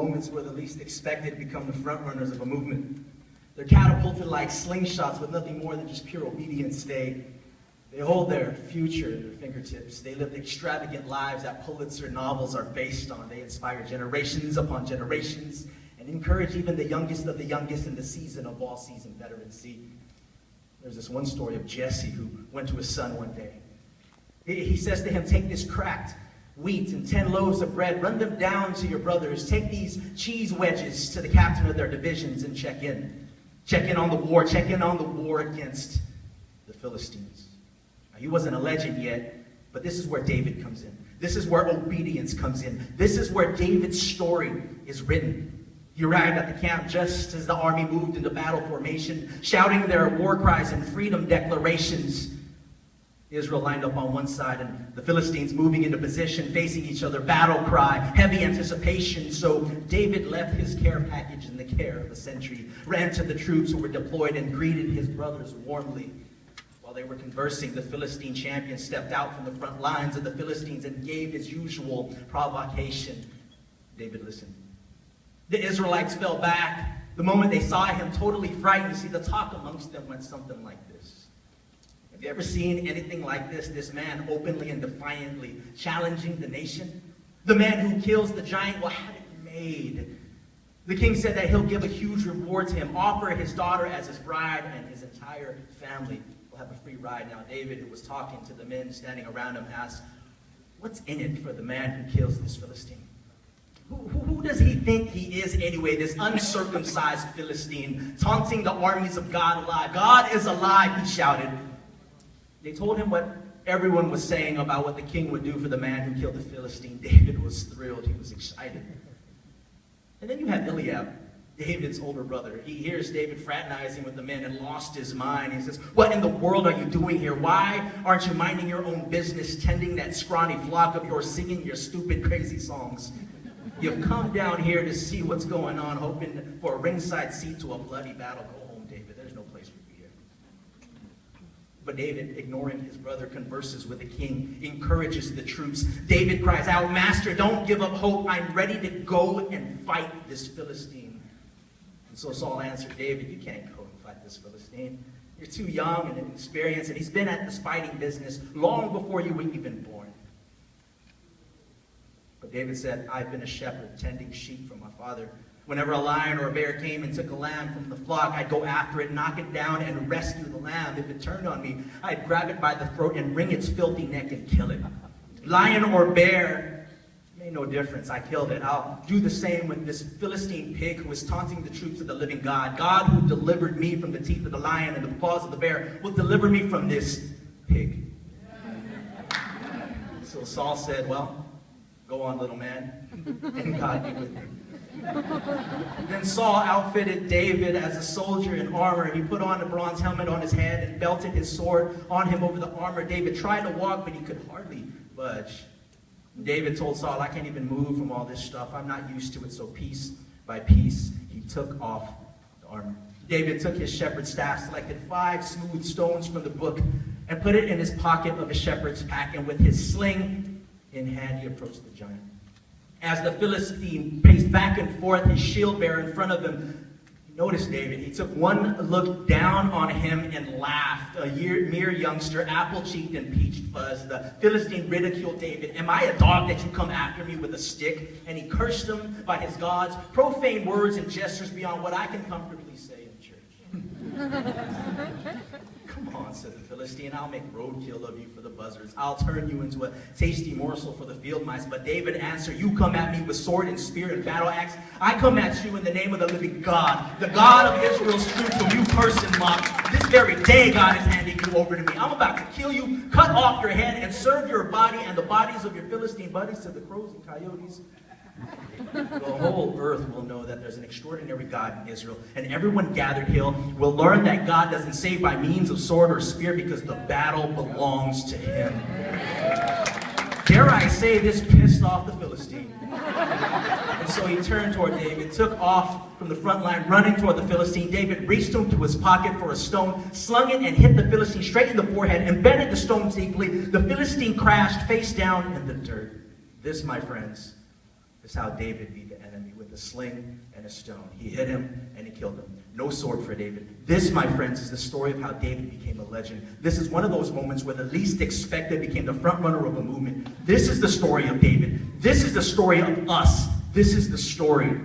moments where the least expected become the front runners of a movement. They're catapulted like slingshots with nothing more than just pure obedience. They hold their future in their fingertips. They live extravagant lives that Pulitzer novels are based on. They inspire generations upon generations and encourage even the youngest of the youngest in the season of all season veterans. See, there's this one story of Jesse who went to his son one day. He says to him, take this cracked wheat and 10 loaves of bread, run them down to your brothers, take these cheese wedges to the captain of their divisions and check in. Check in on the war against the Philistines. Now, he wasn't a legend yet, but this is where David comes in. This is where obedience comes in. This is where David's story is written. He arrived at the camp just as the army moved into battle formation, shouting their war cries and freedom declarations. Israel lined up on one side and the Philistines moving into position, facing each other, battle cry, heavy anticipation. So David left his care package in the care of a sentry, ran to the troops who were deployed and greeted his brothers warmly. While they were conversing, the Philistine champion stepped out from the front lines of the Philistines and gave his usual provocation. David listened. The Israelites fell back. The moment they saw him, totally frightened. See, the talk amongst them went something like this. Have you ever seen anything like this? This man openly and defiantly challenging the nation? The man who kills the giant will have it made. The king said that he'll give a huge reward to him, offer his daughter as his bride, and his entire family will have a free ride. Now David, who was talking to the men standing around him, asked, what's in it for the man who kills this Philistine? Who does he think he is anyway, this uncircumcised Philistine, taunting the armies of God alive? God is alive, he shouted. They told him what everyone was saying about what the king would do for the man who killed the Philistine. David was thrilled. He was excited. And then you have Eliab, David's older brother. He hears David fraternizing with the men and lost his mind. He says, what in the world are you doing here? Why aren't you minding your own business, tending that scrawny flock of yours, singing your stupid, crazy songs? You've come down here to see what's going on, hoping for a ringside seat to a bloody battle. Go home, David. There's no place for you here. But David, ignoring his brother, converses with the king, encourages the troops. David cries out, Master, don't give up hope. I'm ready to go and fight this Philistine. And so Saul answered David, you can't go and fight this Philistine. You're too young and inexperienced, and he's been at this fighting business long before you were even born. But David said, I've been a shepherd tending sheep for my father. Whenever a lion or a bear came and took a lamb from the flock, I'd go after it, knock it down, and rescue the lamb. If it turned on me, I'd grab it by the throat and wring its filthy neck and kill it. Lion or bear, made no difference. I killed it. I'll do the same with this Philistine pig who was taunting the troops of the living God. God who delivered me from the teeth of the lion and the paws of the bear will deliver me from this pig. So Saul said, well, go on, little man, and God be with you. Then Saul outfitted David as a soldier in armor. He put on a bronze helmet on his head and belted his sword on him over the armor. David tried to walk, but he could hardly budge. David told Saul, I can't even move from all this stuff. I'm not used to it. So piece by piece, he took off the armor. David took his shepherd's staff, selected 5 smooth stones from the book, and put it in his pocket of his shepherd's pack. And with his sling in hand, he approached the giant. As the Philistine paced back and forth, his shield bearer in front of him, he noticed David. He took one look down on him and laughed. A mere youngster, apple-cheeked and peach-fuzzed. The Philistine ridiculed David. Am I a dog that you come after me with a stick? And he cursed him by his gods, profane words and gestures beyond what I can comfortably say in church. Come on, said the Philistine, I'll make roadkill of you for the buzzards. I'll turn you into a tasty morsel for the field mice. But David answered, you come at me with sword and spear and battle axe. I come at you in the name of the living God, the God of Israel's troops whom you curse and mock. This very day God is handing you over to me. I'm about to kill you, cut off your head, and serve your body and the bodies of your Philistine buddies to the crows and coyotes. The whole earth will know that there's an extraordinary God in Israel, and everyone gathered here will learn that God doesn't save by means of sword or spear because the battle belongs to him. Dare I say, this pissed off the Philistine. And so he turned toward David, took off from the front line, running toward the Philistine. David reached into his pocket for a stone, slung it, and hit the Philistine straight in the forehead, embedded the stone deeply. The Philistine crashed face down in the dirt. This, my friends, is how David beat the enemy, with a sling and a stone. He hit him and he killed him. No sword for David. This, my friends, is the story of how David became a legend. This is one of those moments where the least expected became the front runner of a movement. This is the story of David. This is the story of us. This is the story